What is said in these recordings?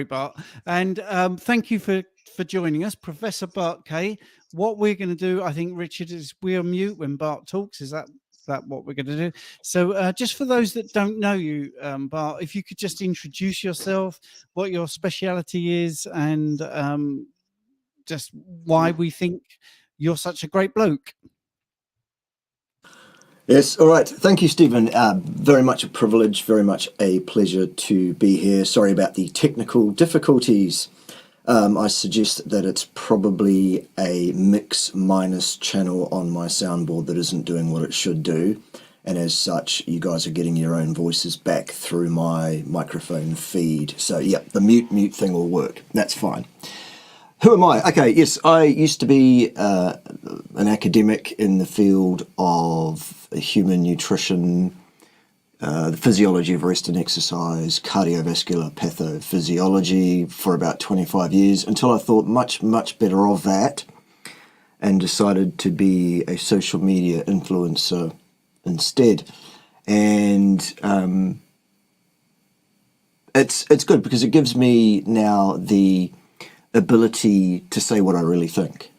Bart. And thank you for joining us, Professor Bart-Kay. What we're going to do, I think, Richard, is we'll mute when Bart talks. Is that what we're going to do? So just for those that don't know you, Bart, if you could just introduce yourself, what your speciality is, and just why we think you're such a great bloke. Yes, all right. Thank you, Stephen. Very much a privilege, very much a pleasure to be here. Sorry about the technical difficulties. I suggest that it's probably a mix minus channel on my soundboard that isn't doing what it should do. And as such, you guys are getting your own voices back through my microphone feed. So, yeah, the mute thing will work. That's fine. Who am I? Okay, yes, I used to be an academic in the field of human nutrition, the physiology of rest and exercise, cardiovascular pathophysiology for about 25 years until I thought much, much better of that and decided to be a social media influencer instead. And it's good because it gives me now the ability to say what I really think,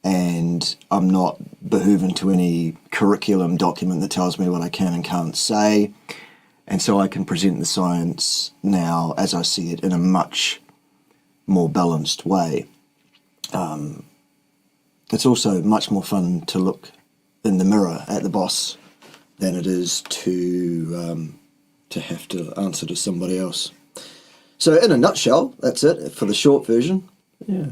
and I'm not beholden to any curriculum document that tells me what I can and can't say, and so I can present the science now as I see it in a much more balanced way. It's also much more fun to look in the mirror at the boss than it is to have to answer to somebody else. So in a nutshell, that's it for the short version. Yeah.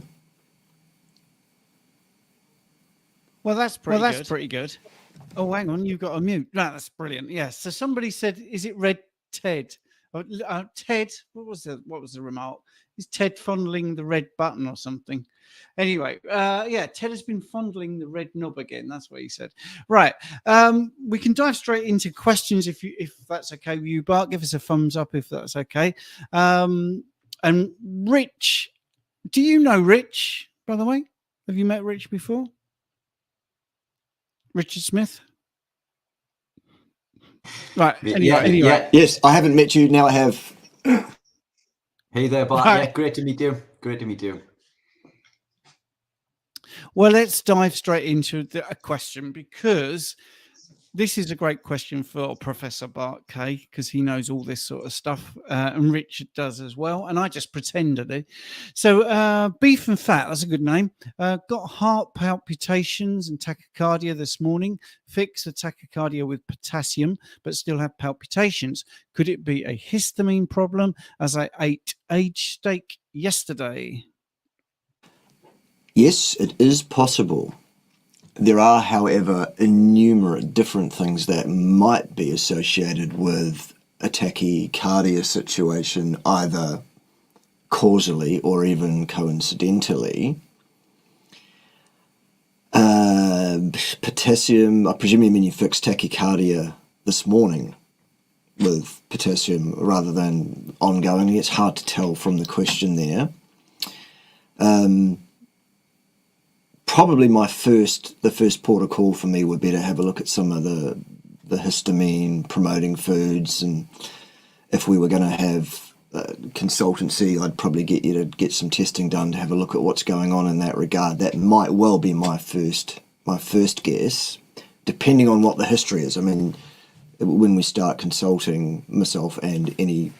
Well, that's pretty good. Oh, hang on, you've got a mute. No, that's brilliant. Yes. So somebody said, "Is it Red Ted?" Ted. What was the remark? Is Ted fondling the red button or something? Anyway, yeah, Ted has been fondling the red knob again. That's what he said. Right. We can dive straight into questions if that's okay with you, Bart. Give us a thumbs up if that's okay. And Rich, do you know Rich, by the way? Have you met Rich before? Richard Smith? Right. Anyway. Yeah. Yes, I haven't met you. Now I have. Hey there, Bart. Right. Yeah, great to meet you. Great to meet you. Well, let's dive straight into a question, because this is a great question for Professor Bart-Kay, because he knows all this sort of stuff, and Richard does as well, and I just pretend to do. So beef and fat, that's a good name. Got heart palpitations and tachycardia this morning. Fix the tachycardia with potassium, but still have palpitations. Could it be a histamine problem, as I ate aged steak yesterday? Yes, it is possible. There are, however, innumerable different things that might be associated with a tachycardia situation, either causally or even coincidentally. Potassium, I presume you mean you fixed tachycardia this morning with potassium rather than ongoing. It's hard to tell from the question there. Probably the first port of call for me would be to have a look at some of the histamine promoting foods, and if we were going to have consultancy, I'd probably get you to get some testing done to have a look at what's going on in that regard. That might well be my first guess, depending on what the history is. I mean, when we start consulting, myself and any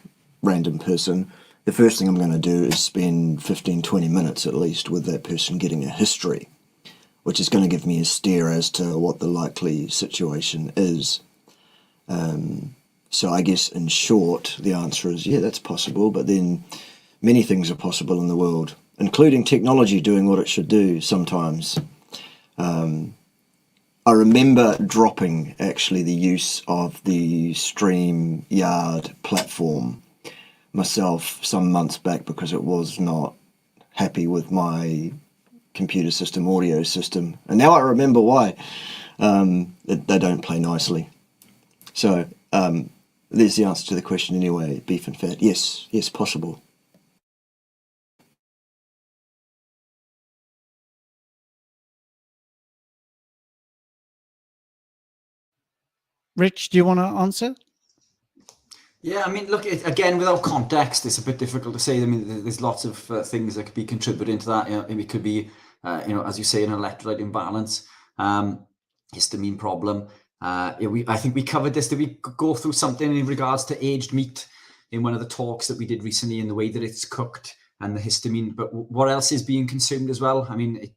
random person, the first thing I'm going to do is spend 15-20 minutes at least with that person getting a history, which is going to give me a steer as to what the likely situation is. So I guess in short, the answer is, yeah, that's possible, but then many things are possible in the world, including technology doing what it should do sometimes. I remember dropping, actually, the use of the StreamYard platform myself some months back because it was not happy with my computer system, audio system, and now I remember why. They don't play nicely. So there's the answer to the question anyway. Beef and fat, yes, possible. Rich, do you want to answer? Yeah, I mean, look, again, without context, it's a bit difficult to say. I mean, there's lots of things that could be contributing to that. It could be, as you say, an electrolyte imbalance, histamine problem. I think we covered this. Did we go through something in regards to aged meat in one of the talks that we did recently, in the way that it's cooked and the histamine? But what else is being consumed as well? I mean,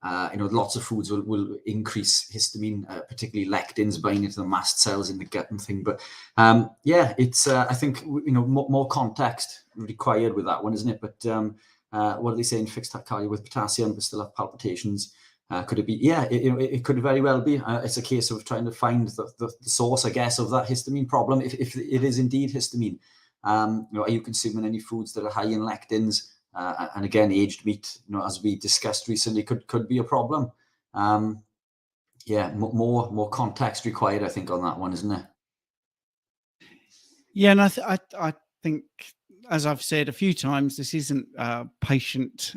lots of foods will increase histamine, particularly lectins binding into the mast cells in the gut and thing. But it's I think more context required with that one, isn't it? But what are they saying? Fixed cardio with potassium, but still have palpitations. Could it be? Yeah, it could very well be. It's a case of trying to find the source, I guess, of that histamine problem. If it is indeed histamine, are you consuming any foods that are high in lectins? And again, aged meat, as we discussed recently, could be a problem. More context required, I think, on that one, isn't there? Yeah, and I think, as I've said a few times, this isn't a patient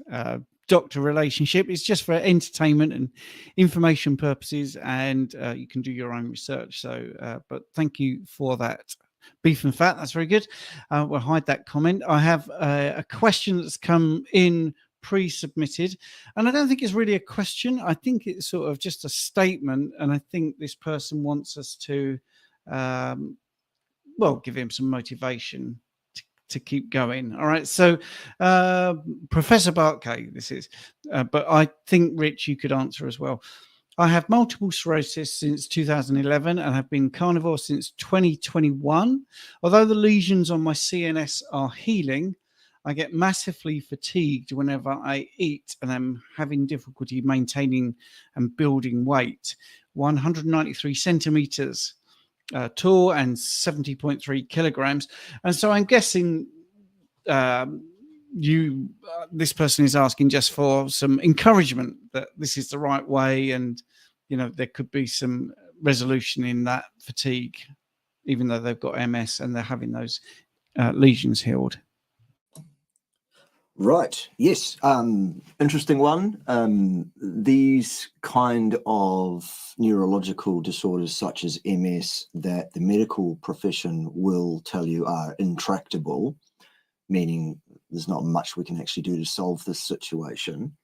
doctor relationship. It's just for entertainment and information purposes, and you can do your own research. So, but thank you for that. Beef and fat, that's very good. We'll hide that comment. I have a question that's come in pre-submitted, and I don't think it's really a question. I think it's sort of just a statement, and I think this person wants us to give him some motivation to keep going. All right. So, Professor Bart-Kay, this is, but I think, Rich, you could answer as well. I have multiple sclerosis since 2011 and have been carnivore since 2021. Although the lesions on my CNS are healing, I get massively fatigued whenever I eat and I'm having difficulty maintaining and building weight. 193 centimeters tall and 70.3 kilograms. And so I'm guessing this person is asking just for some encouragement that this is the right way, and there could be some resolution in that fatigue, even though they've got MS and they're having those lesions healed. Right. Yes. Interesting one. These kind of neurological disorders, such as MS, that the medical profession will tell you are intractable, meaning there's not much we can actually do to solve this situation.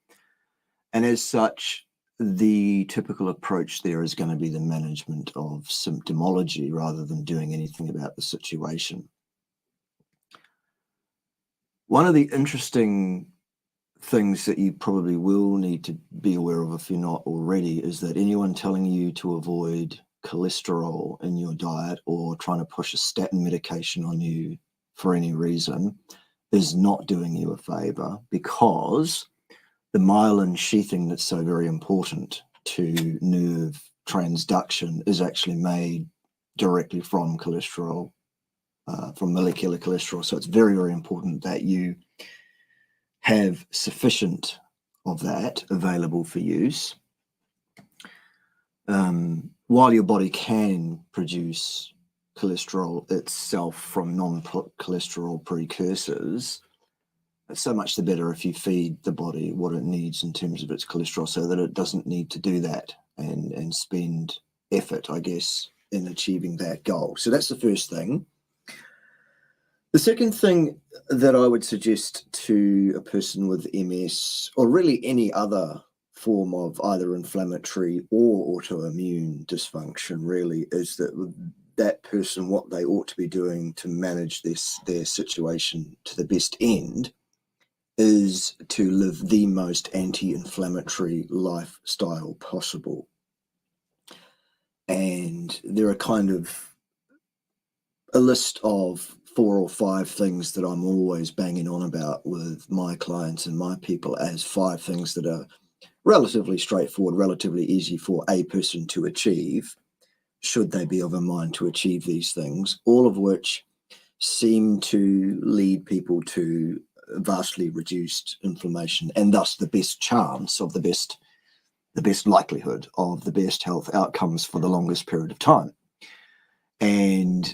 And as such, the typical approach there is going to be the management of symptomology rather than doing anything about the situation. One of the interesting things that you probably will need to be aware of, if you're not already, is that anyone telling you to avoid cholesterol in your diet or trying to push a statin medication on you for any reason is not doing you a favor, because the myelin sheathing that's so very important to nerve transduction is actually made directly from cholesterol, from molecular cholesterol. So it's very, very important that you have sufficient of that available for use. While your body can produce cholesterol itself from non-cholesterol precursors, so much the better if you feed the body what it needs in terms of its cholesterol, so that it doesn't need to do that and spend effort, I guess, in achieving that goal. So that's the first thing. The second thing that I would suggest to a person with MS, or really any other form of either inflammatory or autoimmune dysfunction, really, is that person, what they ought to be doing to manage their situation to the best end, is to live the most anti-inflammatory lifestyle possible. And there are kind of a list of 4 or 5 things that I'm always banging on about with my clients and my people as 5 things that are relatively straightforward, relatively easy for a person to achieve, should they be of a mind to achieve these things, all of which seem to lead people to vastly reduced inflammation, and thus the best chance of the best likelihood of the best health outcomes for the longest period of time. And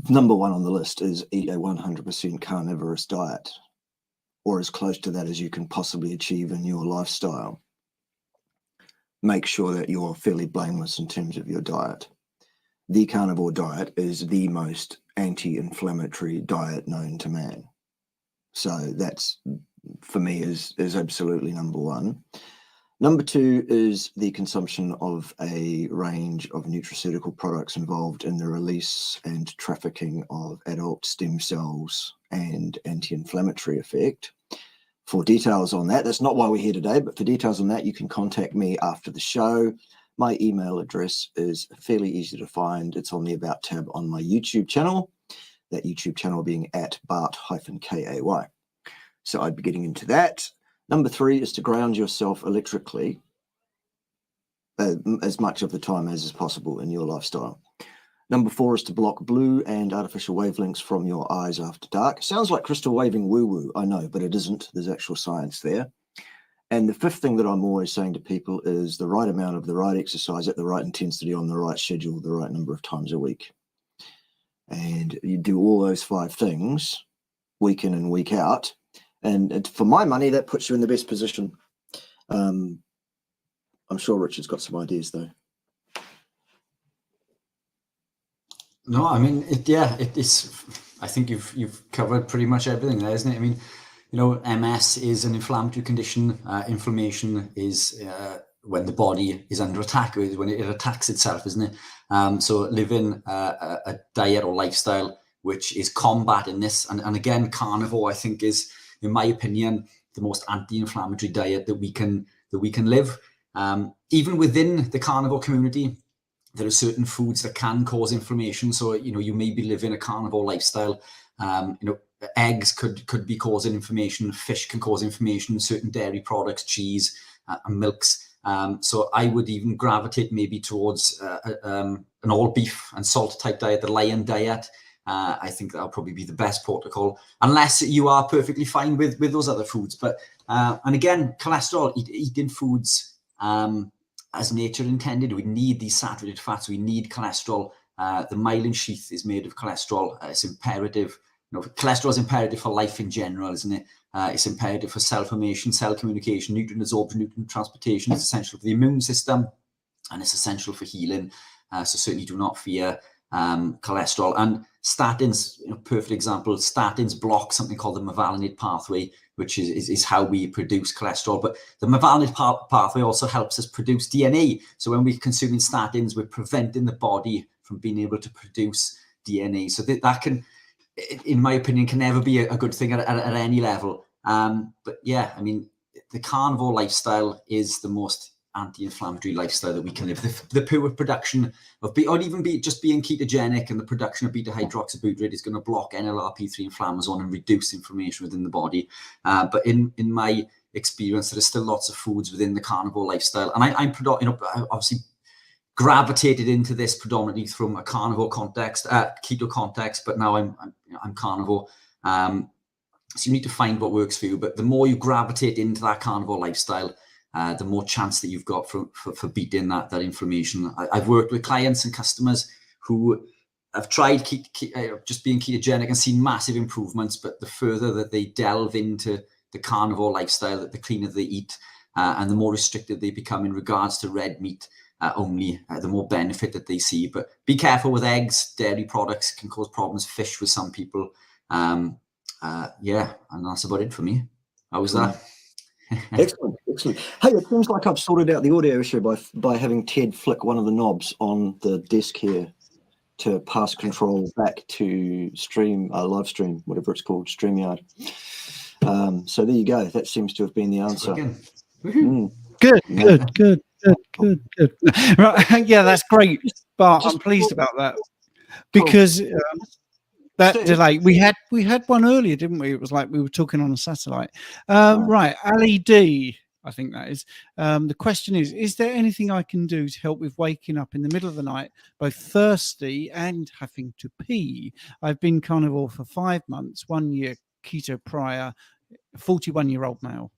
number 1 on the list is eat a 100% carnivorous diet, or as close to that as you can possibly achieve in your lifestyle. Make sure that you're fairly blameless in terms of your diet. the carnivore diet is the most anti-inflammatory diet known to man. So that's, for me, is absolutely number one. Number two is the consumption of a range of nutraceutical products involved in the release and trafficking of adult stem cells and anti-inflammatory effect. For details on that, that's not why we're here today, but for details on that, you can contact me after the show. My email address is fairly easy to find. It's on the About tab on my YouTube channel, that YouTube channel being at Bart-Kay. So I'd be getting into that. Number three is to ground yourself electrically as much of the time as is possible in your lifestyle. Number four is to block blue and artificial wavelengths from your eyes after dark. Sounds like crystal waving woo-woo, I know, but it isn't. There's actual science there. And the fifth thing that I'm always saying to people is the right amount of the right exercise at the right intensity on the right schedule, the right number of times a week. And you do all those 5 things week in and week out. And for my money, that puts you in the best position. I'm sure Richard's got some ideas, though. No, I mean, it's. I think you've covered pretty much everything there, isn't it? I mean, you know, MS is an inflammatory condition. Inflammation is when the body is under attack, when it attacks itself, isn't it? So living a diet or lifestyle which is combating this, and again, carnivore, I think, is, in my opinion, the most anti-inflammatory diet that we can live. Even within the carnivore community, there are certain foods that can cause inflammation. So, you know, you may be living a carnivore lifestyle. You know, eggs could be causing inflammation. Fish can cause inflammation. Certain dairy products, cheese, and milks. So I would even gravitate maybe towards an all beef and salt type diet, the lion diet. I think that'll probably be the best protocol, unless you are perfectly fine with those other foods. But and again, cholesterol, eating foods as nature intended. We need these saturated fats. We need cholesterol. The myelin sheath is made of cholesterol. It's imperative. You know, cholesterol is imperative for life in general, isn't it? It's imperative for cell formation, cell communication, nutrient absorption, nutrient transportation. It's essential for the immune system, and it's essential for healing. So certainly do not fear cholesterol. And statins, you know, perfect example. Statins block something called the mevalonate pathway, which is how we produce cholesterol. But the mevalonate pathway also helps us produce DNA. So when we're consuming statins, we're preventing the body from being able to produce DNA. So that can, in my opinion, can never be a good thing at any level. But yeah, I mean, the carnivore lifestyle is the most anti-inflammatory lifestyle that we can live. The pure production of just being ketogenic, and the production of beta hydroxybutyrate is going to block NLRP3 inflammasome and reduce inflammation within the body. But in my experience, there are still lots of foods within the carnivore lifestyle, and I'm obviously gravitated into this predominantly from a carnivore context, keto context, but now I'm carnivore. So you need to find what works for you. But the more you gravitate into that carnivore lifestyle, the more chance that you've got for beating that inflammation. I've worked with clients and customers who have tried just being ketogenic and seen massive improvements, but the further that they delve into the carnivore lifestyle, the cleaner they eat, and the more restricted they become in regards to red meat only, the more benefit that they see. But be careful with eggs. Dairy products can cause problems. Fish with some people. Yeah, and that's about it for me. How was that? Excellent. Hey, it seems like I've sorted out the audio issue by having Ted flick one of the knobs on the desk here to pass control back to live stream, whatever it's called, StreamYard. So there you go. That seems to have been the answer. Good. Right, yeah, that's great, Bart. I'm pleased about that, because that delay, we had one earlier, didn't we? It was like we were talking on a satellite. Right, Ali D, I think that is. The question is there anything I can do to help with waking up in the middle of the night, both thirsty and having to pee? I've been carnivore for 5 months, 1 year keto prior, 41-year-old male.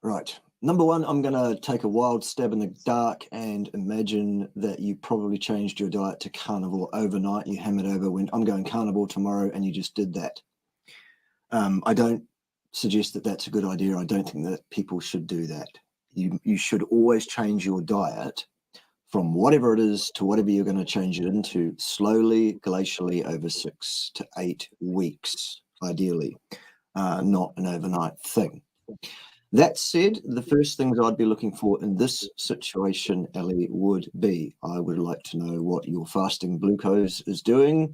Right. Number one, I'm going to take a wild stab in the dark and imagine that you probably changed your diet to carnivore overnight. You hammered over, went, I'm going carnivore tomorrow, and you just did that. I don't suggest that that's a good idea. I don't think that people should do that. You should always change your diet from whatever it is to whatever you're going to change it into, slowly, glacially over 6 to 8 weeks, ideally, not an overnight thing. That said, the first things I'd be looking for in this situation, Ellie, would be, I would like to know what your fasting glucose is doing,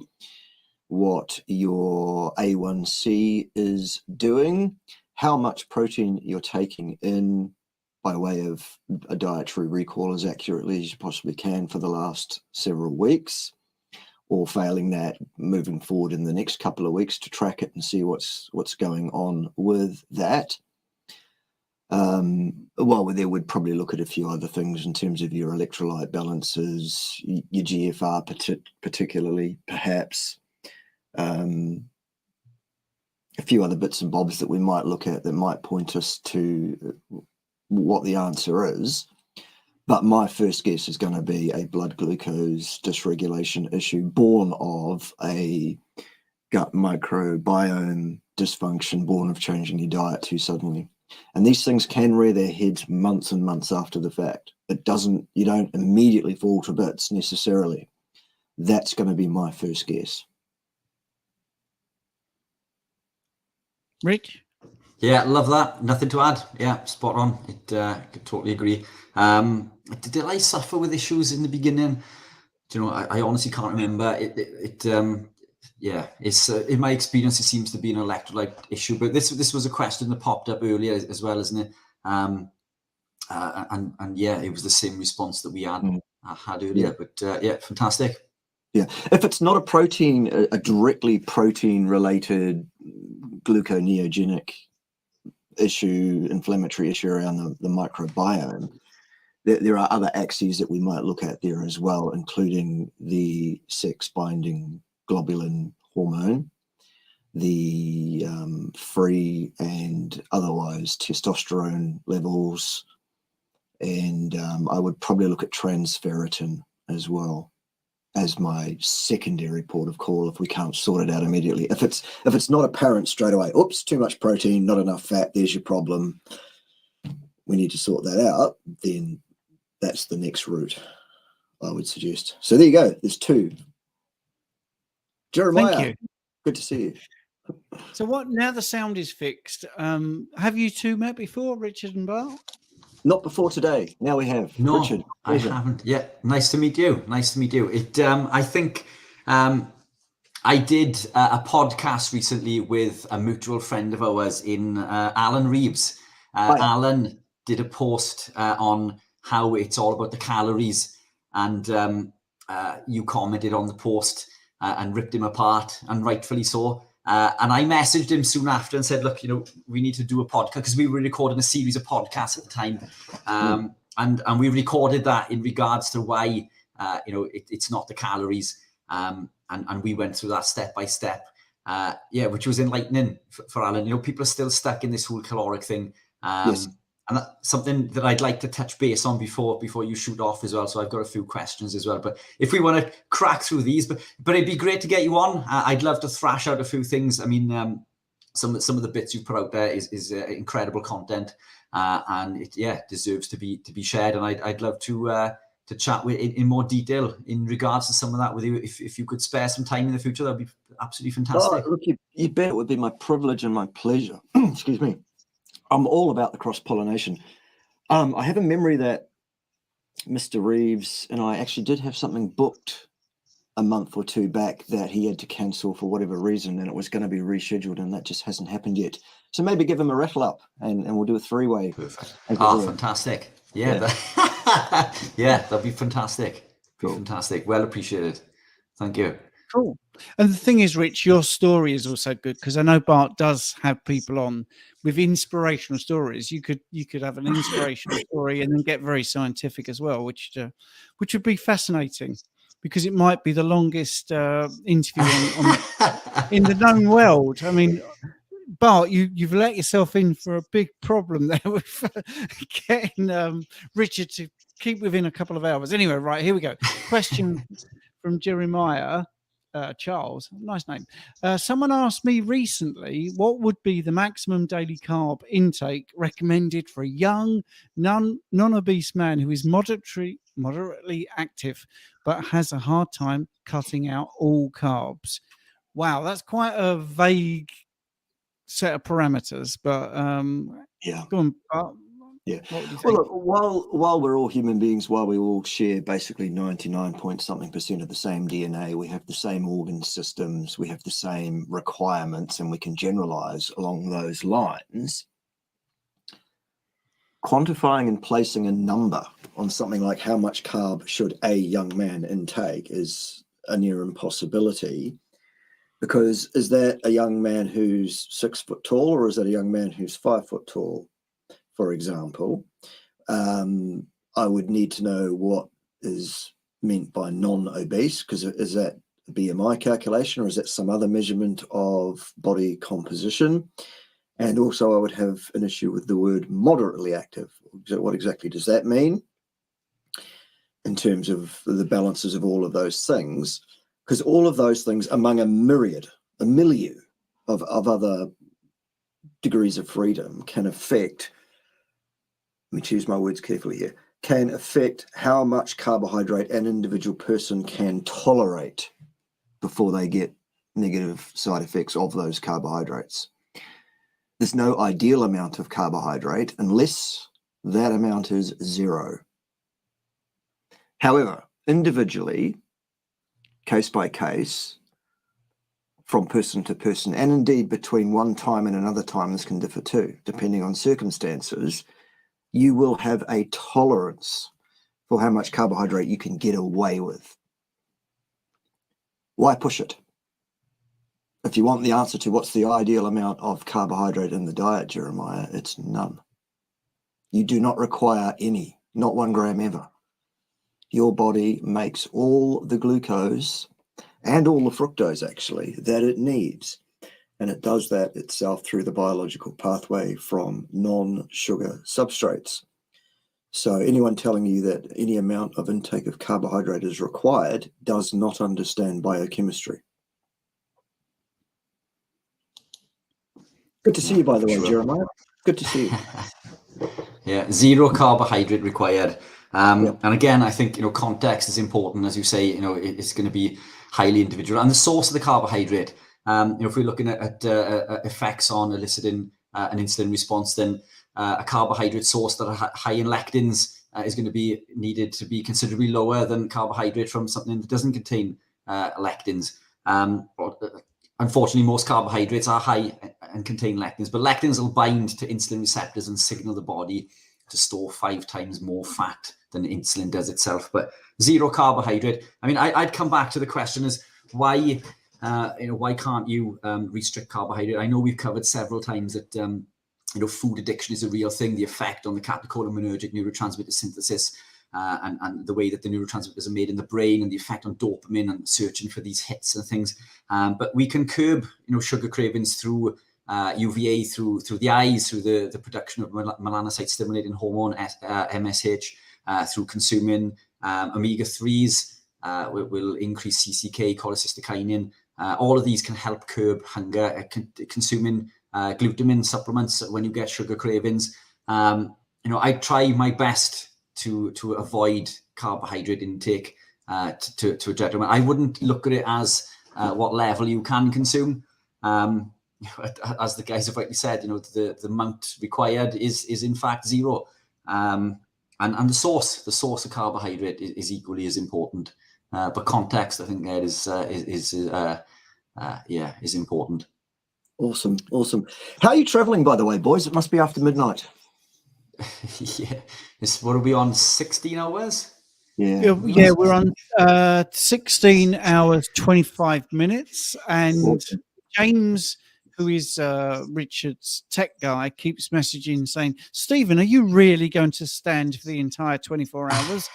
what your A1C is doing, how much protein you're taking in by way of a dietary recall as accurately as you possibly can for the last several weeks, or failing that, moving forward in the next couple of weeks to track it and see what's going on with that. Well, there would probably look at a few other things in terms of your electrolyte balances, your GFR particularly, perhaps. A few other bits and bobs that we might look at that might point us to what the answer is. But my first guess is going to be a blood glucose dysregulation issue born of a gut microbiome dysfunction, born of changing your diet too suddenly. And these things can rear their heads months and months after the fact. You don't immediately fall to bits necessarily. That's going to be my first guess. Rich? Yeah, love that. Nothing to add. Yeah, spot on. Could totally agree. Did I suffer with issues in the beginning? Do you know, I honestly can't remember. It's in my experience, it seems to be an electrolyte issue. But this was a question that popped up earlier as well, isn't it? And yeah, it was the same response that we had earlier. Yeah. But fantastic. Yeah, if it's not a directly protein-related gluconeogenic issue, inflammatory issue around the microbiome, there are other axes that we might look at there as well, including the sex-binding globulin hormone, the free and otherwise testosterone levels, and I would probably look at transferritin as well as my secondary port of call if we can't sort it out immediately. If it's not apparent straight away, oops, too much protein, not enough fat, there's your problem, we need to sort that out, then that's the next route I would suggest. So there you go, there's 2. Jeremiah, thank you. Good to see you. So now the sound is fixed. Have you two met before, Richard and Bart? Not before today. Now we have. No, Richard, I haven't. Yeah, nice to meet you. Nice to meet you. I think I did a podcast recently with a mutual friend of ours in Alan Reeves. Alan did a post on how it's all about the calories, and you commented on the post and ripped him apart, and rightfully so. And I messaged him soon after and said, look, we need to do a podcast, because we were recording a series of podcasts at the time. And we recorded that in regards to why, it's not the calories. And we went through that step by step, which was enlightening for Alan. People are still stuck in this whole caloric thing. Yes. And that's something that I'd like to touch base on before you shoot off as well. So I've got a few questions as well. But if we want to crack through these, but it'd be great to get you on. I'd love to thrash out a few things. I mean, some of the bits you've put out there is incredible content, and it deserves to be shared. And I'd love to chat in more detail in regards to some of that with you. If you could spare some time in the future, that'd be absolutely fantastic. Oh, look, you bet it would be my privilege and my pleasure. Excuse me. I'm all about the cross-pollination. I have a memory that Mr. Reeves and I actually did have something booked a month or 2 back that he had to cancel for whatever reason, and it was going to be rescheduled, and that just hasn't happened yet. So maybe give him a rattle up, and we'll do a 3-way. Perfect. Fantastic. Yeah. That'd be fantastic. Cool. Fantastic. Well appreciated. Thank you. Cool. And the thing is, Rich, your story is also good, because I know Bart does have people on with inspirational stories. You could have an inspirational story and then get very scientific as well, which would be fascinating, because it might be the longest interview in the known world. I mean, Bart, you've let yourself in for a big problem there with getting Richard to keep within a couple of hours. Anyway, right, here we go. Question from Jeremiah. Charles, nice name. Someone asked me recently what would be the maximum daily carb intake recommended for a young, non-obese man who is moderately active but has a hard time cutting out all carbs. Wow, that's quite a vague set of parameters, but yeah. go on. Yeah. What would you Well, think? look, while we're all human beings, while we all share basically 99% of the same DNA, we have the same organ systems, we have the same requirements, and we can generalize along those lines. Quantifying and placing a number on something like how much carb should a young man intake is a near impossibility, because is that a young man who's 6 foot tall, or is that a young man who's 5 foot tall? For example, I would need to know what is meant by non-obese, because is that a BMI calculation or is that some other measurement of body composition? And also I would have an issue with the word moderately active. What exactly does that mean in terms of the balances of all of those things? Because all of those things, among a milieu of other degrees of freedom, can affect, let me choose my words carefully here, can affect how much carbohydrate an individual person can tolerate before they get negative side effects of those carbohydrates. There's no ideal amount of carbohydrate unless that amount is 0. However, individually, case by case, from person to person, and indeed between one time and another time, this can differ too, depending on circumstances, you will have a tolerance for how much carbohydrate you can get away with. Why push it? If you want the answer to what's the ideal amount of carbohydrate in the diet, Jeremiah, it's none. You do not require any, not 1 gram ever. Your body makes all the glucose and all the fructose, actually, that it needs. And it does that itself through the biological pathway from non-sugar substrates. So anyone telling you that any amount of intake of carbohydrate is required does not understand biochemistry. Good to see you, by the way, Jeremiah. Good to see you. Yeah, 0 carbohydrate required. And again, I think, context is important. As you say, it's going to be highly individual. And the source of the carbohydrate, if we're looking at effects on eliciting an insulin response, then a carbohydrate source that are high in lectins is going to be needed to be considerably lower than carbohydrate from something that doesn't contain lectins. Unfortunately, most carbohydrates are high and contain lectins, but lectins will bind to insulin receptors and signal the body to store 5 times more fat than insulin does itself. But 0 carbohydrate, I mean, I'd come back to the question is why, why can't you restrict carbohydrate? I know we've covered several times that, food addiction is a real thing, the effect on the catecholaminergic neurotransmitter synthesis, and the way that the neurotransmitters are made in the brain, and the effect on dopamine and searching for these hits and things. But we can curb, sugar cravings through UVA, through the eyes, through the production of melanocyte stimulating hormone, MSH, through consuming omega-3s, will increase CCK, cholecystokinin. All of these can help curb hunger. Consuming glutamine supplements when you get sugar cravings. I try my best to avoid carbohydrate intake to a detriment. I wouldn't look at it as what level you can consume. As the guys have rightly said, the amount required is in fact 0. And the source of carbohydrate is equally as important. But context, I think, that is important. Awesome. How are you traveling, by the way, boys? It must be after midnight. Yeah. What are we on, 16 hours? Yeah, we're on 16 hours, 25 minutes. And awesome. James, who is Richard's tech guy, keeps messaging saying, Stephen, are you really going to stand for the entire 24 hours?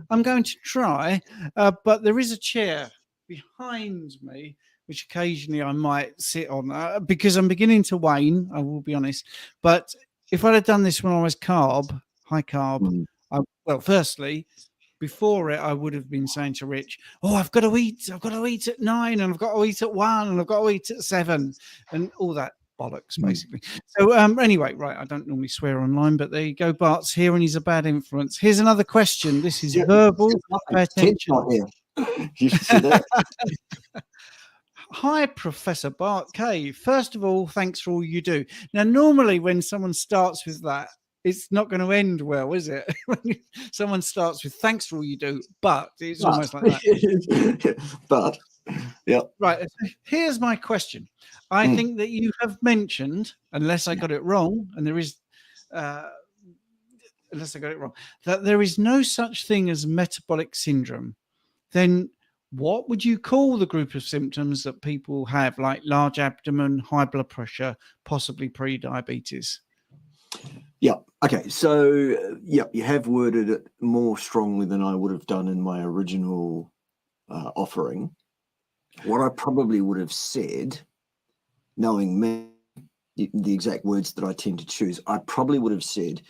I'm going to try, but there is a chair behind me, which occasionally I might sit on because I'm beginning to wane, I will be honest. But if I'd have done this when I was high carb, well, firstly, before it, I would have been saying to Rich, "Oh, I've got to eat at 9, and I've got to eat at 1, and I've got to eat at 7, and all that bollocks, basically." So anyway, right, I don't normally swear online, but there you go. Bart's here, and he's a bad influence. Here's another question. This is verbal. Pay attention. You should see that. Hi, Professor Bart-Kay. First of all, thanks for all you do. Now, normally when someone starts with that, it's not going to end well, is it? When someone starts with thanks for all you do, but it's almost like that. But, yeah. Right. Here's my question. I think that you have mentioned, unless I got it wrong, and there is, unless I got it wrong, that there is no such thing as metabolic syndrome. Then what would you call the group of symptoms that people have, like large abdomen, high blood pressure, possibly pre-diabetes? Yeah. Okay. So, yeah, you have worded it more strongly than I would have done in my original offering. What I probably would have said, knowing me, the exact words that I tend to choose, I probably would have said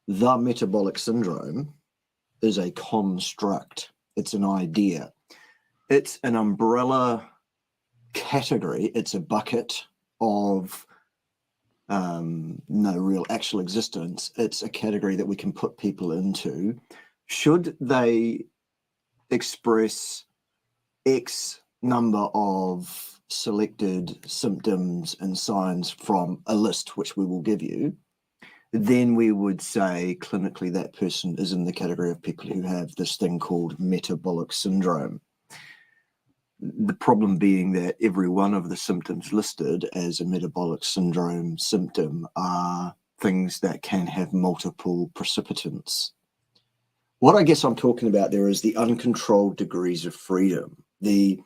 the metabolic syndrome is a construct. It's an idea. It's an umbrella category. It's a bucket of no real actual existence. It's a category that we can put people into should they express X number of selected symptoms and signs from a list, which we will give you. Then we would say clinically that person is in the category of people who have this thing called metabolic syndrome. The problem being that every one of the symptoms listed as a metabolic syndrome symptom are things that can have multiple precipitants. What I guess I'm talking about there is the uncontrolled degrees of freedom, the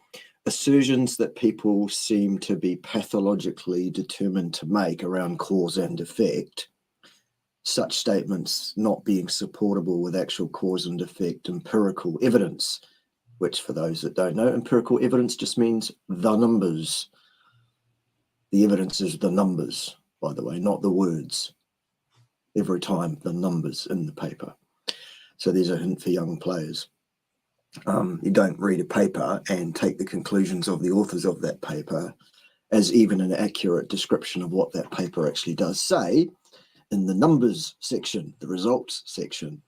assertions that people seem to be pathologically determined to make around cause and effect, such statements not being supportable with actual cause and effect empirical evidence, which for those that don't know, empirical evidence just means the numbers. The evidence is the numbers, by the way, not the words. Every time the numbers in the paper. So there's a hint for young players. You don't read a paper and take the conclusions of the authors of that paper as even an accurate description of what that paper actually does say in the numbers section, the results section.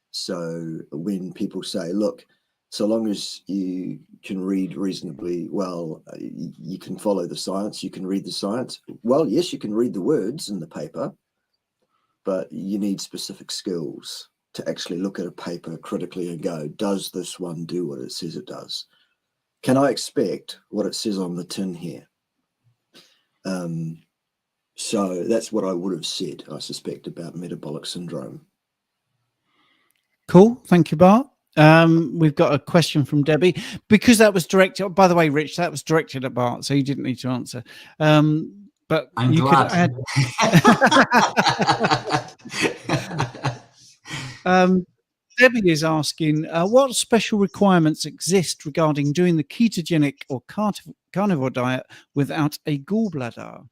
So when people say, look, so long as you can read reasonably well, you can follow the science, you can read the science. Well, yes, you can read the words in the paper, but you need specific skills to actually look at a paper critically and go, does this one do what it says it does? Can I expect what it says on the tin here? So that's what I would have said, I suspect, about metabolic syndrome. Cool. Thank you, Bart. We've got a question from Debbie, because that was directed, by the way, Rich, that was directed at Bart, so you didn't need to answer. But I'm you glad. could add. Debbie is asking, what special requirements exist regarding doing the ketogenic or carnivore diet without a gallbladder?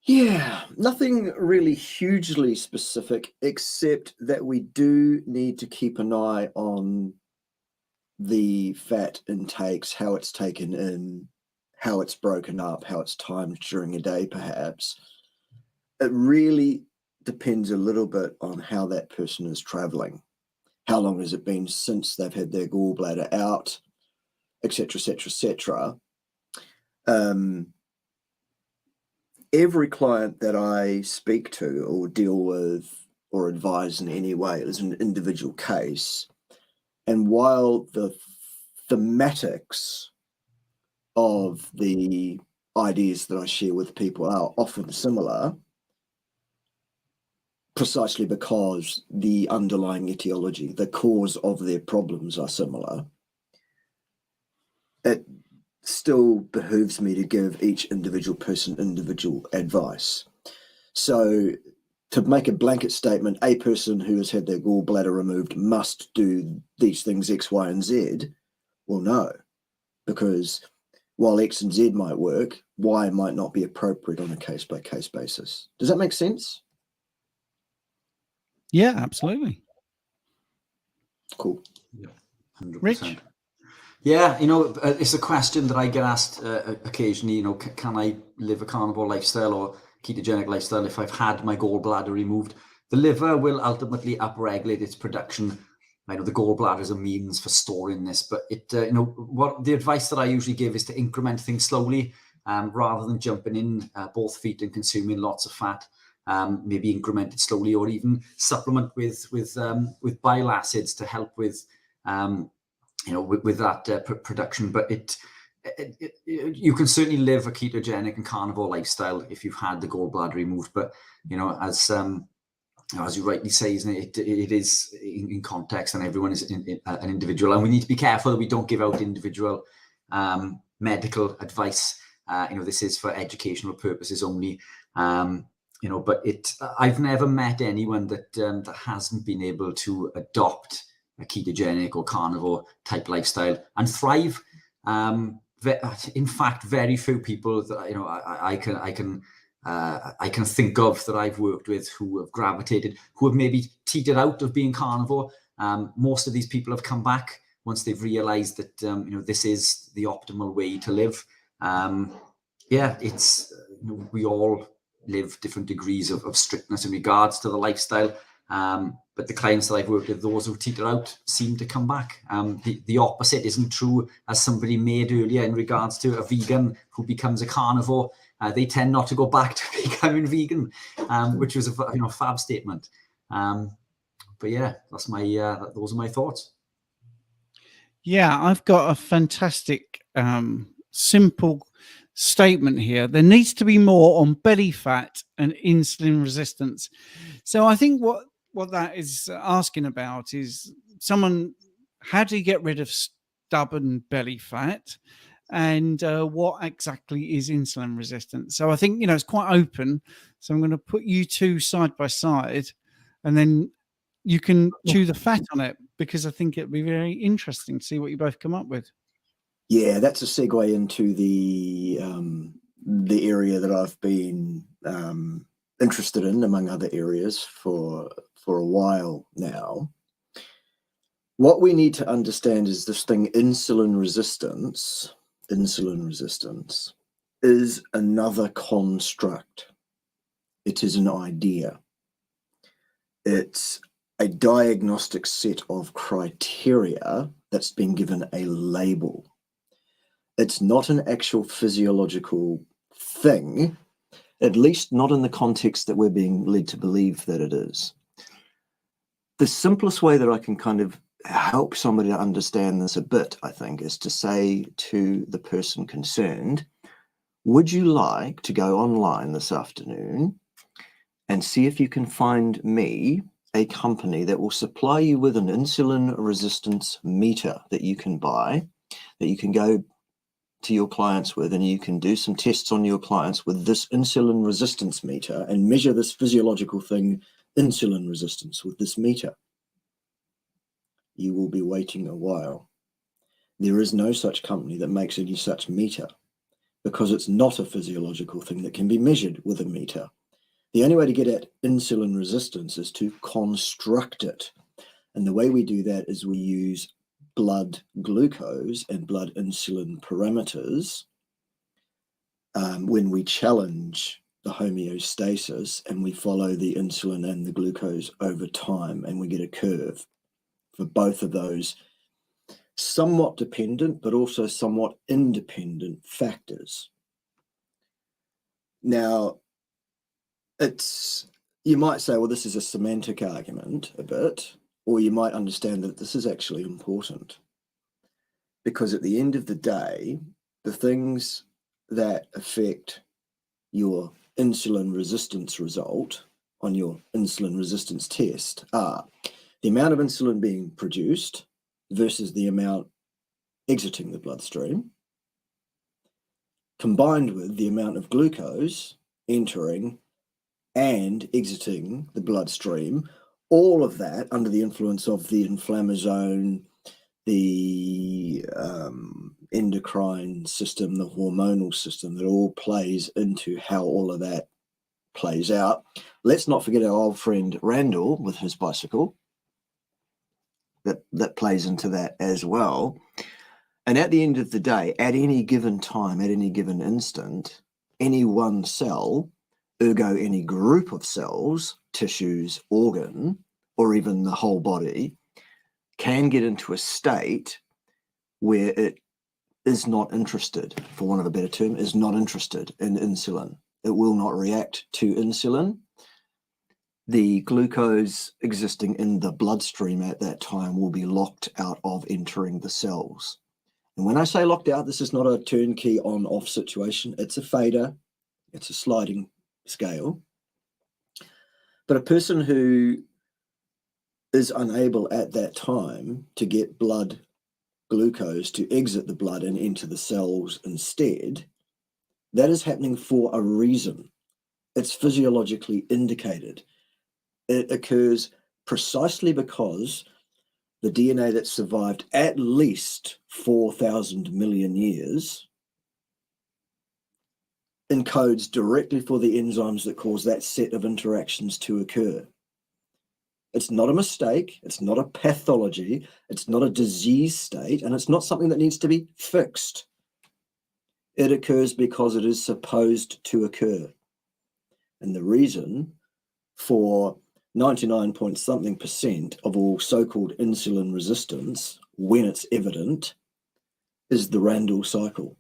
Yeah, nothing really hugely specific, except that we do need to keep an eye on the fat intakes, how it's taken in, how it's broken up, how it's timed during a day, perhaps. It really depends a little bit on how that person is traveling. How long has it been since they've had their gallbladder out, etc., etc., etc. Every client that I speak to or deal with or advise in any way is an individual case. And while the thematics of the ideas that I share with people are often similar, precisely because the underlying etiology, the cause of their problems are similar, it still behooves me to give each individual person individual advice. So to make a blanket statement, a person who has had their gallbladder removed must do these things X, Y, and Z, well, no, because while X and Z might work, Y might not be appropriate on a case-by-case basis. Does that make sense? Yeah, absolutely. Cool. Yeah, 100%. Rich? Yeah, it's a question that I get asked occasionally. Can I live a carnivore lifestyle or ketogenic lifestyle if I've had my gallbladder removed? The liver will ultimately upregulate its production. I know the gallbladder is a means for storing this, but what the advice that I usually give is to increment things slowly, rather than jumping in both feet and consuming lots of fat. Maybe increment it slowly, or even supplement with bile acids to help with with that production. But you can certainly live a ketogenic and carnivore lifestyle if you've had the gallbladder removed. But as you rightly say, isn't it? It is in context, and everyone is an individual, and we need to be careful that we don't give out individual medical advice. This is for educational purposes only. But I've never met anyone that hasn't been able to adopt a ketogenic or carnivore type lifestyle and thrive. In fact, very few people that I can think of that I've worked with who have gravitated, who have maybe teetered out of being carnivore. Most of these people have come back once they've realized that this is the optimal way to live. It's we all live different degrees of strictness in regards to the lifestyle. But the clients that I've worked with, those who teeter out, seem to come back. The opposite isn't true, as somebody made earlier in regards to a vegan who becomes a carnivore. They tend not to go back to becoming vegan, which was a fab statement. But yeah, that's those are my thoughts. Yeah, I've got a fantastic, simple statement here. There needs to be more on belly fat and insulin resistance. So I think what that is asking about is how do you get rid of stubborn belly fat, and what exactly is insulin resistance? So I think it's quite open. So I'm going to put you two side by side, and then you can chew the fat on it, because I think it'd be very interesting to see what you both come up with. Yeah, that's a segue into the area that I've been interested in, among other areas, for a while now. What we need to understand is this thing, insulin resistance. Insulin resistance is another construct. It is an idea. It's a diagnostic set of criteria that's been given a label. It's not an actual physiological thing, at least not in the context that we're being led to believe that it is. The simplest way that I can kind of help somebody to understand this a bit, I think, is to say to the person concerned, would you like to go online this afternoon and see if you can find me a company that will supply you with an insulin resistance meter that you can buy, that you can go to your clients with, and you can do some tests on your clients with this insulin resistance meter and measure this physiological thing, insulin resistance, with this meter. You will be waiting a while. There is no such company that makes any such meter, because it's not a physiological thing that can be measured with a meter. The only way to get at insulin resistance is to construct it. And the way we do that is we use blood glucose and blood insulin parameters when we challenge the homeostasis, and we follow the insulin and the glucose over time, and we get a curve for both of those somewhat dependent but also somewhat independent factors. Now, you might say, well, this is a semantic argument a bit, or you might understand that this is actually important, because at the end of the day, the things that affect your insulin resistance result on your insulin resistance test are the amount of insulin being produced versus the amount exiting the bloodstream, combined with the amount of glucose entering and exiting the bloodstream. All of that under the influence of the inflammasome, the endocrine system, the hormonal system, that all plays into how all of that plays out. Let's not forget our old friend Randle with his bicycle. that plays into that as well. And at the end of the day, at any given time, at any given instant, any one cell, ergo any group of cells, tissues, organ, or even the whole body, can get into a state where it is not interested, for want of a better term, is not interested in insulin. It will not react to insulin. The glucose existing in the bloodstream at that time will be locked out of entering the cells. And when I say locked out, this is not a turnkey on-off situation. It's a fader. It's a sliding scale. But a person who is unable at that time to get blood glucose to exit the blood and enter the cells instead, that is happening for a reason. It's physiologically indicated. It occurs precisely because the DNA that survived at least 4,000 million years encodes directly for the enzymes that cause that set of interactions to occur. It's not a mistake, it's not a pathology, it's not a disease state, and it's not something that needs to be fixed. It occurs because it is supposed to occur. And the reason for 99-point-something% of all so-called insulin resistance, when it's evident, is the Randle cycle,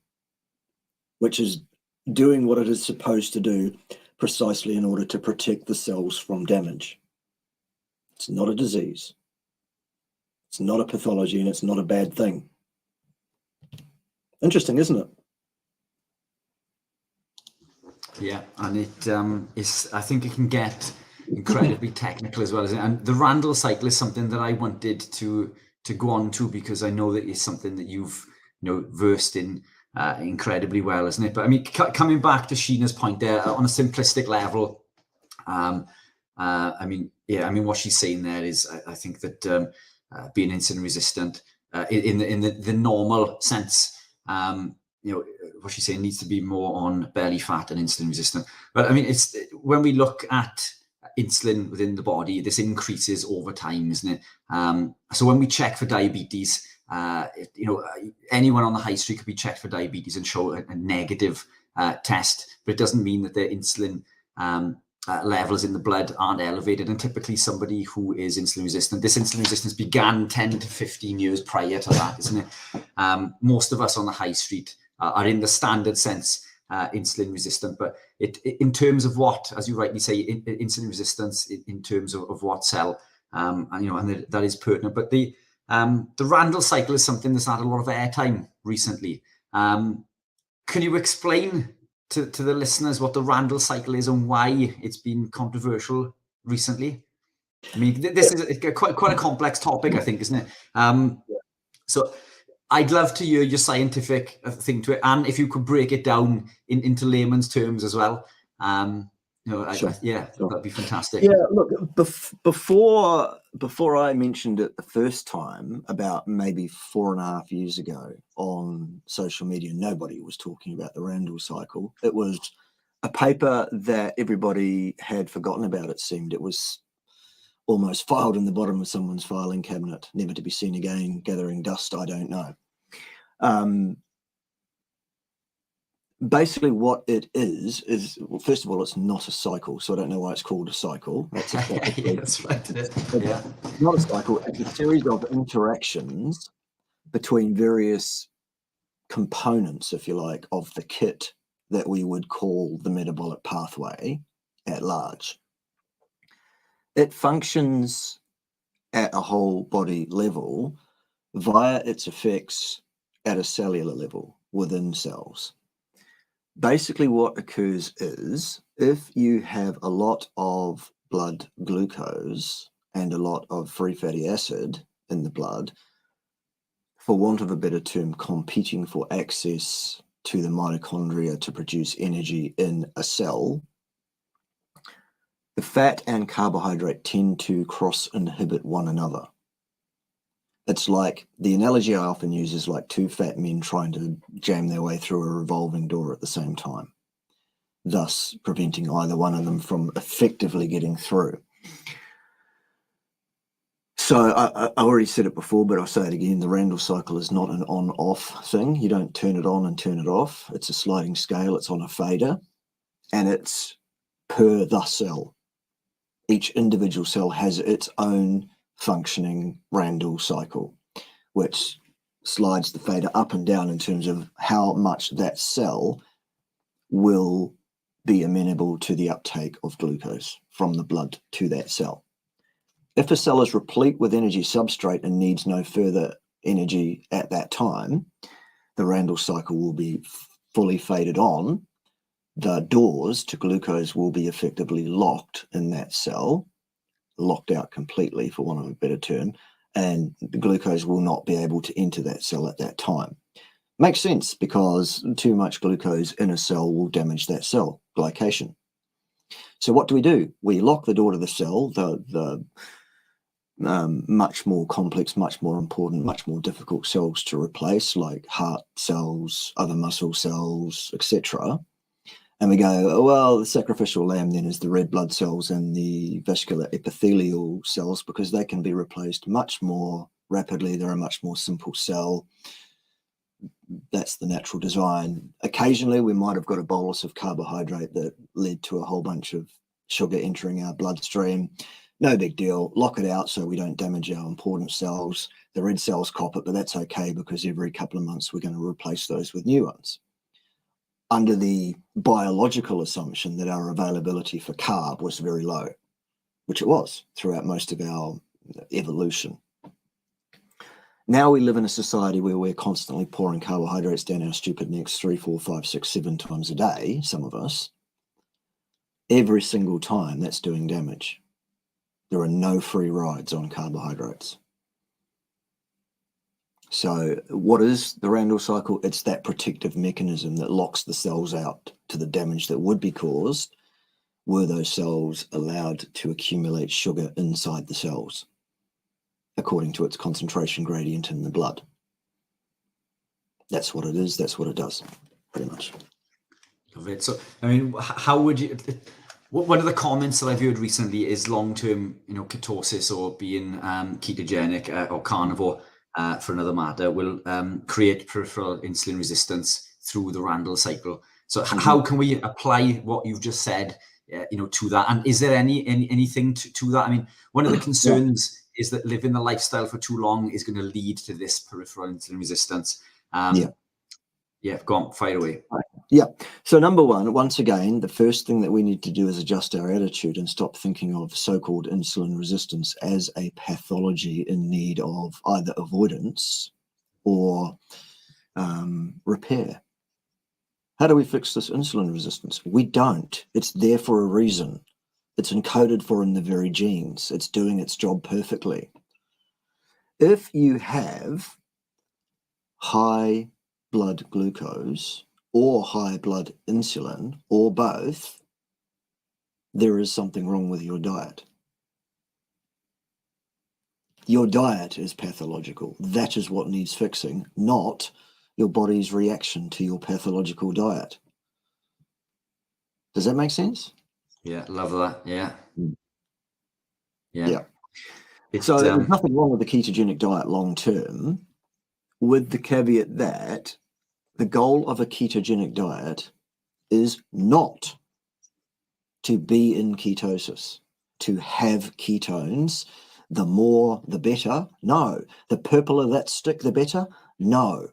which is doing what it is supposed to do precisely in order to protect the cells from damage. It's not a disease. It's not a pathology, and it's not a bad thing. Interesting, isn't it? Yeah, and it is. I think it can get incredibly technical as well, isn't it? And the Randle cycle is something that I wanted to go on to, because I know that it's something that you've versed in incredibly well, isn't it? But I mean, coming back to Sheena's point there, on a simplistic level, I mean, what she's saying there is, I think that being insulin resistant in the normal sense, what she's saying needs to be more on belly fat and insulin resistant. But I mean, it's when we look at insulin within the body, this increases over time, isn't it? So when we check for diabetes, anyone on the high street could be checked for diabetes and show a negative test, but it doesn't mean that their insulin levels in the blood aren't elevated. And typically somebody who is insulin resistant, this insulin resistance began 10 to 15 years prior to that, isn't it? Most of us on the high street are in the standard sense insulin resistant, but it in terms of what, as you rightly say, insulin resistance in terms of what cell, and that is pertinent. But the Randle cycle is something that's had a lot of airtime recently. Can you explain to the listeners what the Randle cycle is and why it's been controversial recently? I mean, this is quite a complex topic, I think, isn't it? So I'd love to hear your scientific thing to it, and if you could break it down into layman's terms as well. Sure. That'd be fantastic. Yeah, look, before I mentioned it the first time, about maybe 4.5 years ago on social media, nobody was talking about the Randle cycle. It was a paper that everybody had forgotten about, it seemed. It was almost filed in the bottom of someone's filing cabinet, never to be seen again, gathering dust, I don't know. Basically what it is, well, first of all, it's not a cycle, so I don't know why it's called a cycle. That's right. Yeah. It's not a cycle, it's a series of interactions between various components, if you like, of the kit that we would call the metabolic pathway at large. It functions at a whole body level via its effects at a cellular level within cells. Basically what occurs is, if you have a lot of blood glucose and a lot of free fatty acid in the blood, for want of a better term, competing for access to the mitochondria to produce energy in a cell, the fat and carbohydrate tend to cross-inhibit one another. It's like, the analogy I often use is like two fat men trying to jam their way through a revolving door at the same time, thus preventing either one of them from effectively getting through. So I already said it before, but I'll say it again. The Randle cycle is not an on-off thing. You don't turn it on and turn it off. It's a sliding scale. It's on a fader, and it's per the cell. Each individual cell has its own functioning Randle cycle, which slides the fader up and down in terms of how much that cell will be amenable to the uptake of glucose from the blood to that cell. If a cell is replete with energy substrate and needs no further energy at that time, the Randle cycle will be fully faded on. The doors to glucose will be effectively locked in that cell, locked out completely, for want of a better term, and the glucose will not be able to enter that cell at that time. Makes sense, because too much glucose in a cell will damage that cell, glycation. So what do? We lock the door to the cell, the much more complex, much more important, much more difficult cells to replace, like heart cells, other muscle cells, etc. And we go, oh, well, the sacrificial lamb then is the red blood cells and the vascular epithelial cells, because they can be replaced much more rapidly. They're a much more simple cell. That's the natural design. Occasionally, we might have got a bolus of carbohydrate that led to a whole bunch of sugar entering our bloodstream. No big deal. Lock it out so we don't damage our important cells. The red cells cop it, but that's okay, because every couple of months we're going to replace those with new ones, under the biological assumption that our availability for carb was very low, which it was throughout most of our evolution. Now we live in a society where we're constantly pouring carbohydrates down our stupid necks 3, 4, 5, 6, 7 times a day, some of us. Every single time, that's doing damage. There are no free rides on carbohydrates. So what is the Randle cycle? It's that protective mechanism that locks the cells out to the damage that would be caused were those cells allowed to accumulate sugar inside the cells, according to its concentration gradient in the blood. That's what it is. That's what it does, pretty much. Love it. So, I mean, how would you... One of the comments that I've heard recently is long-term, ketosis, or being ketogenic or carnivore, for another matter, will create peripheral insulin resistance through the Randle cycle. So how can we apply what you've just said, to that? And is there anything to that? I mean, one of the concerns is that living the lifestyle for too long is going to lead to this peripheral insulin resistance. Go on, fire away. Yeah. So number one, once again, the first thing that we need to do is adjust our attitude and stop thinking of so-called insulin resistance as a pathology in need of either avoidance or repair. How do we fix this insulin resistance? We don't. It's there for a reason. It's encoded for in the very genes. It's doing its job perfectly. If you have high blood glucose or high blood insulin, or both, there is something wrong with your diet. Your diet is pathological. That is what needs fixing, not your body's reaction to your pathological diet. Does that make sense? Yeah, love that. Yeah. So there's nothing wrong with the ketogenic diet long term, with the caveat that the goal of a ketogenic diet is not to be in ketosis, to have ketones. The more, the better. No. The purpler that stick, the better. No.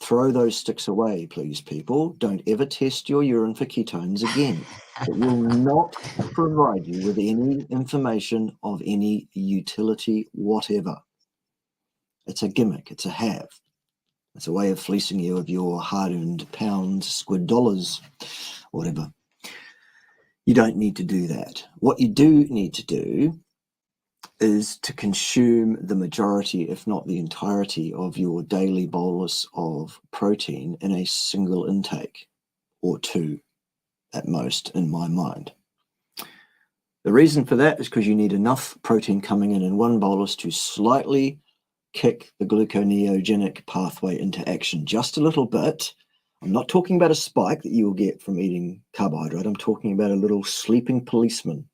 Throw those sticks away, please, people. Don't ever test your urine for ketones again. It will not provide you with any information of any utility whatever. It's a gimmick. It's a have. It's a way of fleecing you of your hard-earned pounds, squid dollars, whatever. You don't need to do that. What you do need to do is to consume the majority, if not the entirety, of your daily bolus of protein in a single intake, or two at most, in my mind. The reason for that is because you need enough protein coming in one bolus to slightly kick the gluconeogenic pathway into action just a little bit. I'm not talking about a spike that you will get from eating carbohydrate. I'm talking about a little sleeping policeman.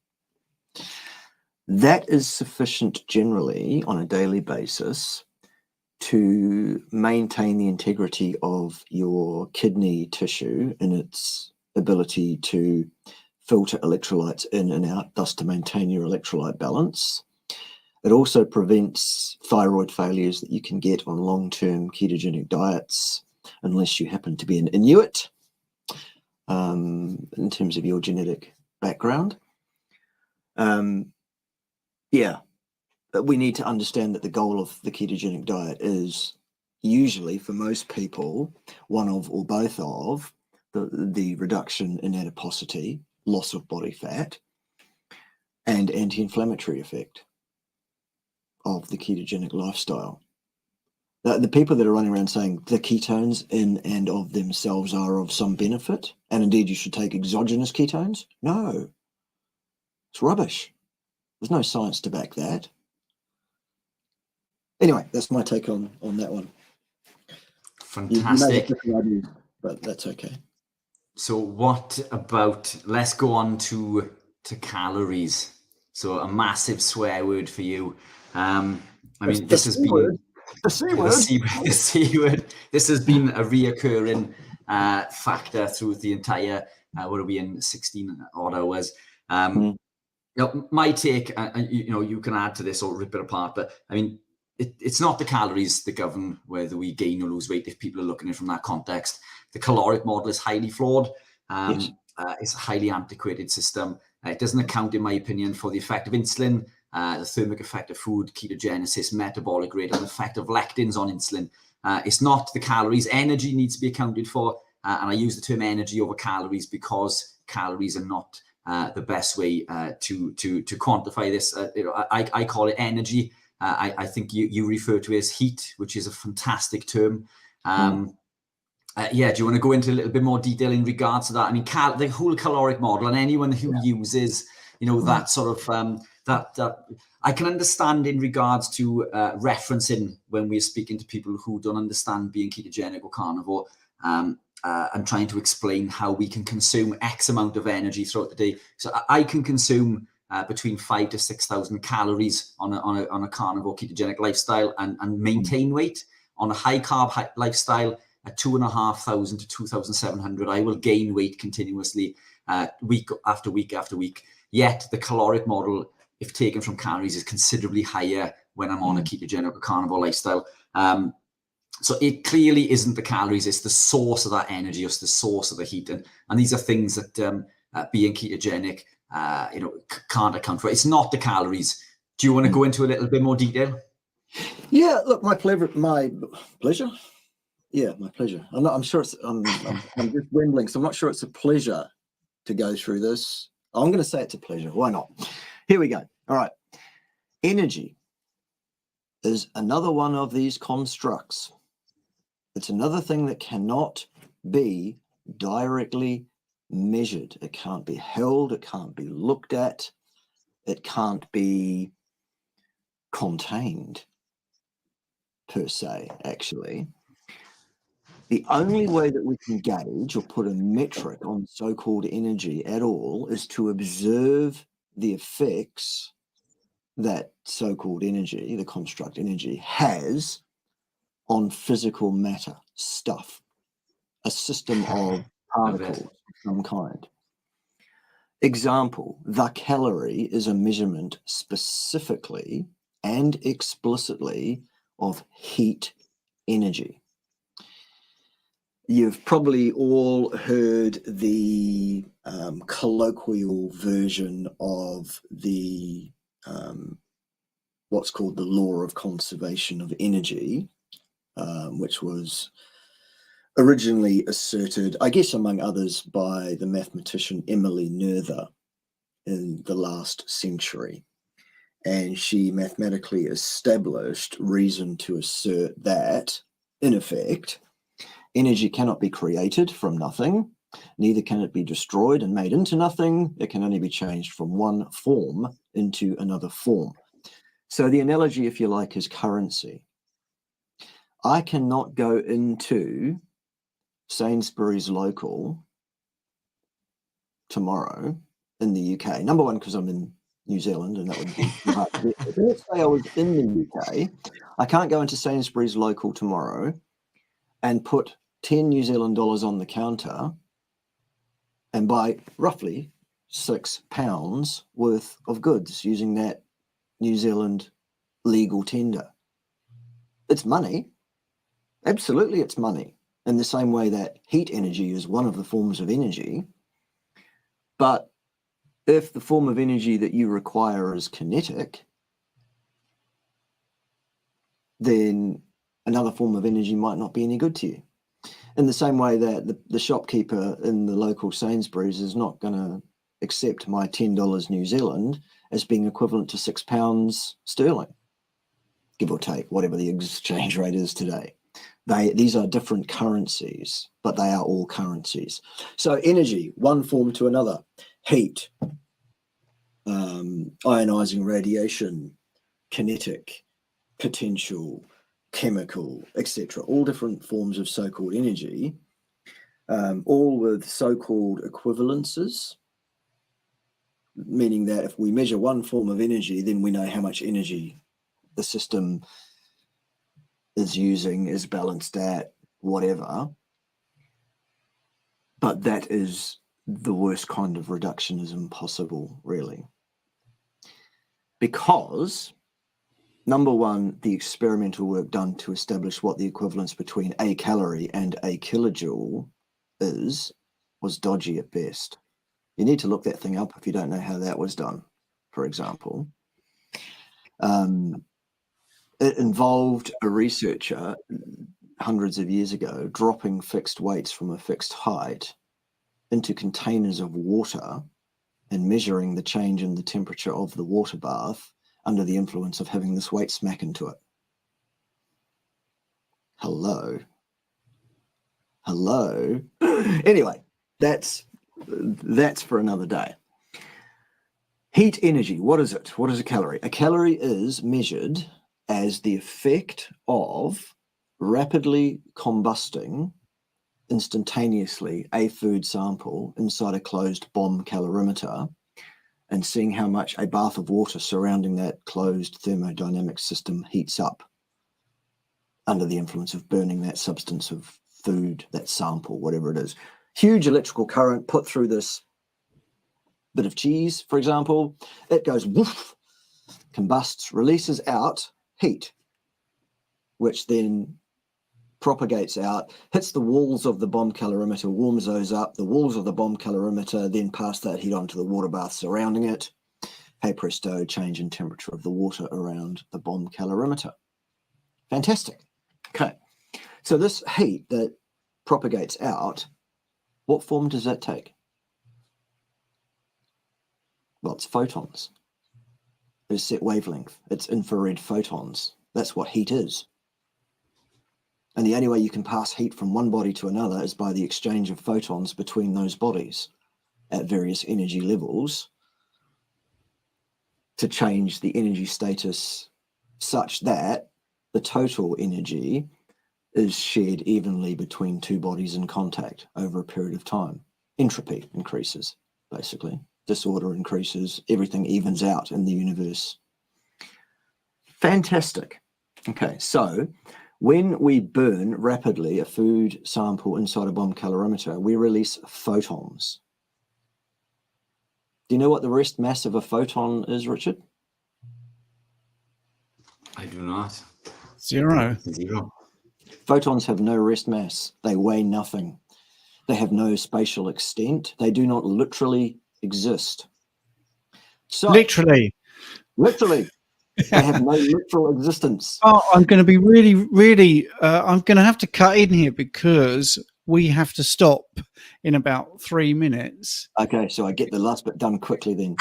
That is sufficient generally on a daily basis to maintain the integrity of your kidney tissue and its ability to filter electrolytes in and out, thus to maintain your electrolyte balance. It also prevents thyroid failures that you can get on long-term ketogenic diets, unless you happen to be an Inuit, in terms of your genetic background. Yeah, but we need to understand that the goal of the ketogenic diet is usually, for most people, one of or both of the reduction in adiposity, loss of body fat, and anti-inflammatory effect of the ketogenic lifestyle. The people that are running around saying the ketones in and of themselves are of some benefit, and indeed you should take exogenous ketones, no, it's rubbish. There's no science to back that. Anyway, that's my take on that one. Fantastic. You may have ideas, but that's okay. So what about, let's go on to calories. So a massive swear word for you. I mean, this has been the C word. This has been a reoccurring factor through the entire, what are we in, 16 odd hours. You know, my take, you know, you can add to this or rip it apart, but I mean, it's not the calories that govern whether we gain or lose weight if people are looking at it from that context. The caloric model is highly flawed. Yes. It's a highly antiquated system. It doesn't account, in my opinion, for the effect of insulin, the thermic effect of food, ketogenesis, metabolic rate, and the effect of lectins on insulin. It's not the calories. Energy needs to be accounted for. And I use the term energy over calories because calories are not the best way to quantify this. You know, I call it energy. I think you refer to it as heat, which is a fantastic term. Yeah, do you want to go into a little bit more detail in regards to that? I mean, the whole caloric model, and anyone who uses, you know, that sort of that I can understand in regards to referencing when we're speaking to people who don't understand being ketogenic or carnivore, and trying to explain how we can consume X amount of energy throughout the day. So I can consume between 5,000 to 6,000 calories on a carnivore ketogenic lifestyle and maintain weight. On a high carb lifestyle, at 2,500 to 2,700, I will gain weight continuously, week after week after week. Yet the caloric model, if taken from calories, is considerably higher when I'm on a ketogenic or carnivore lifestyle. So it clearly isn't the calories; it's the source of that energy, it's the source of the heat, and these are things that being ketogenic, you know, can't account for. It's not the calories. Do you want to go into a little bit more detail? Yeah, look, my pleasure. Yeah, my pleasure. I'm sure it's. I'm just rambling, so I'm not sure it's a pleasure to go through this. I'm going to say it's a pleasure. Why not? Here we go. All right. Energy is another one of these constructs. It's another thing that cannot be directly measured. It can't be held. It can't be looked at. It can't be contained, per se, actually. The only way that we can gauge or put a metric on so-called energy at all is to observe the effects that so-called energy, the construct energy, has on physical matter, stuff, a system of particles of some kind. Example, the calorie is a measurement specifically and explicitly of heat energy. You've probably all heard the colloquial version of the what's called the law of conservation of energy, which was originally asserted, I guess, among others, by the mathematician Emily Noether in the last century. And she mathematically established reason to assert that, in effect, energy cannot be created from nothing, neither can it be destroyed and made into nothing. It can only be changed from one form into another form. So the analogy, if you like, is currency. I cannot go into Sainsbury's local tomorrow in the UK. Number one, because I'm in New Zealand, and that would be hard to get. But let's say I was in the UK. I can't go into Sainsbury's local tomorrow and put 10 New Zealand dollars on the counter and buy roughly £6 worth of goods using that New Zealand legal tender. It's money. Absolutely, it's money. In the same way that heat energy is one of the forms of energy. But if the form of energy that you require is kinetic, then another form of energy might not be any good to you. In the same way that the shopkeeper in the local Sainsbury's is not going to accept my $10 New Zealand as being equivalent to £6 sterling, give or take, whatever the exchange rate is today. These are different currencies, but they are all currencies. So energy, one form to another, heat, ionizing radiation, kinetic, potential, chemical, etc. All different forms of so-called energy, all with so-called equivalences, meaning that if we measure one form of energy, then we know how much energy the system is using, is balanced at, whatever. But that is the worst kind of reductionism possible, really. Because, number one, the experimental work done to establish what the equivalence between a calorie and a kilojoule is was dodgy at best. You need to look that thing up if you don't know how that was done, for example. It involved a researcher hundreds of years ago dropping fixed weights from a fixed height into containers of water and measuring the change in the temperature of the water bath under the influence of having this weight smack into it. Hello. Anyway, that's for another day. Heat energy, what is it? What is a calorie? A calorie is measured as the effect of rapidly combusting instantaneously a food sample inside a closed bomb calorimeter and seeing how much a bath of water surrounding that closed thermodynamic system heats up under the influence of burning that substance of food, that sample, whatever it is. Huge electrical current put through this bit of cheese, for example. It goes woof, combusts, releases out heat, which then propagates out, hits the walls of the bomb calorimeter, warms those up. The walls of the bomb calorimeter then pass that heat onto the water bath surrounding it. Hey presto, change in temperature of the water around the bomb calorimeter. Fantastic. Okay, so this heat that propagates out, what form does that take? Well, it's photons. It's set wavelength. It's infrared photons. That's what heat is. And the only way you can pass heat from one body to another is by the exchange of photons between those bodies at various energy levels to change the energy status such that the total energy is shared evenly between two bodies in contact over a period of time. Entropy increases, basically. Disorder increases, everything evens out in the universe. Fantastic. Okay, so when we burn rapidly a food sample inside a bomb calorimeter, we release photons. Do you know what the rest mass of a photon is, Richard? I do not. Zero. Photons have no rest mass. They weigh nothing. They have no spatial extent. They do not literally exist. So Literally. They have no literal existence. Oh, I'm going to be really, I'm going to have to cut in here because we have to stop in about 3 minutes. Okay, so I get the last bit done quickly then.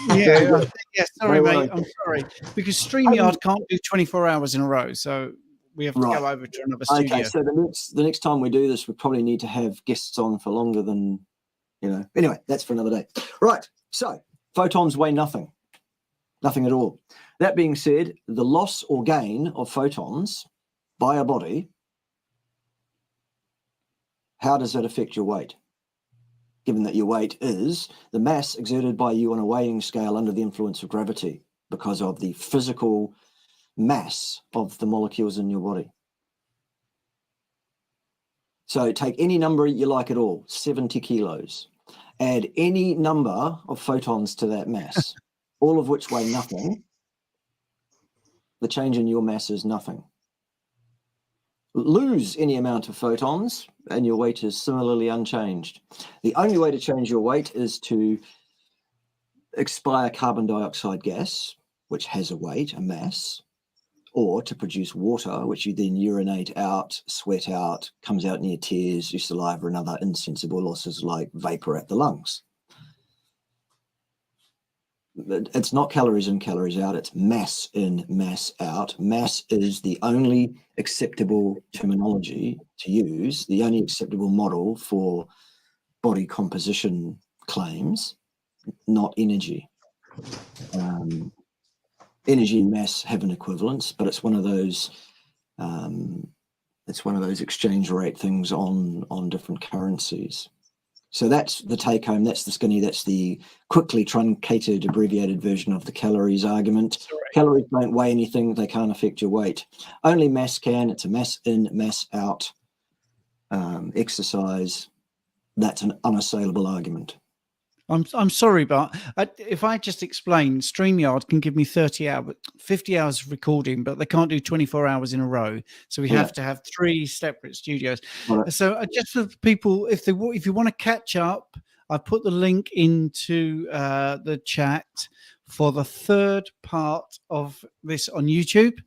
Yeah, sorry, No mate. worries. I'm sorry. Because StreamYard can't do 24 hours in a row, so we have to go over to another studio. Okay, so the next time we do this, we probably need to have guests on for longer than, Anyway, that's for another day. Right, so photons weigh nothing. Nothing at all. That being said, the loss or gain of photons by a body, how does that affect your weight? given that your weight is the mass exerted by you on a weighing scale under the influence of gravity because of the physical mass of the molecules in your body. So take any number you like at all, 70 kilos, add any number of photons to that mass, all of which weigh nothing. The change in your mass is nothing. Lose any amount of photons and your weight is similarly unchanged. The only way to change your weight is to expire carbon dioxide gas, which has a weight, a mass, or to produce water, which you then urinate out, sweat out, comes out in your tears, your saliva, and other insensible losses like vapor at the lungs. It's not calories in, calories out, it's mass in, mass out. Mass is the only acceptable terminology to use, the only acceptable model for body composition claims, not energy. Energy and mass have an equivalence, but it's one of those exchange rate things on different currencies. So that's the take home, that's the skinny, that's the quickly truncated, abbreviated version of the calories argument. Calories don't weigh anything, they can't affect your weight. Only mass can, it's a mass in, mass out exercise. That's an unassailable argument. I'm sorry, but if I just explain, StreamYard can give me 30 hours, 50 hours of recording, but they can't do 24 hours in a row. So we have to have 3 separate studios. Right. So just for people, if you want to catch up, I put the link into the chat for the 3rd part of this on YouTube.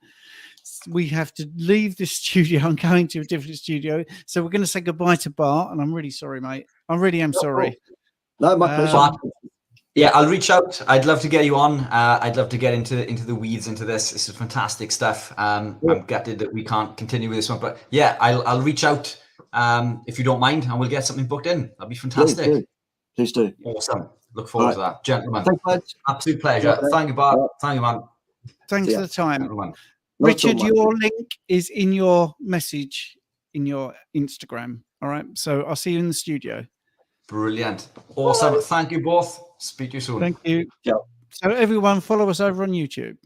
We have to leave this studio. I'm going to a different studio. So we're going to say goodbye to Bart, and I'm really sorry, mate. I really am sorry. No, my pleasure. Yeah, I'll reach out. I'd love to get you on. I'd love to get into the weeds into this. This is fantastic stuff. I'm gutted that we can't continue with this one, but yeah, I'll reach out if you don't mind, and we'll get something booked in. That'd be fantastic. Please do. Awesome. Look forward to that, gentlemen. Thanks, absolute pleasure. Thank you, Bart. Thank you, man. Thanks for the time, gentlemen. Richard. Your link is in your message in your Instagram. All right. So I'll see you in the studio. Brilliant. Awesome. Thank you both. Speak to you soon. Thank you. So everyone follow us over on YouTube.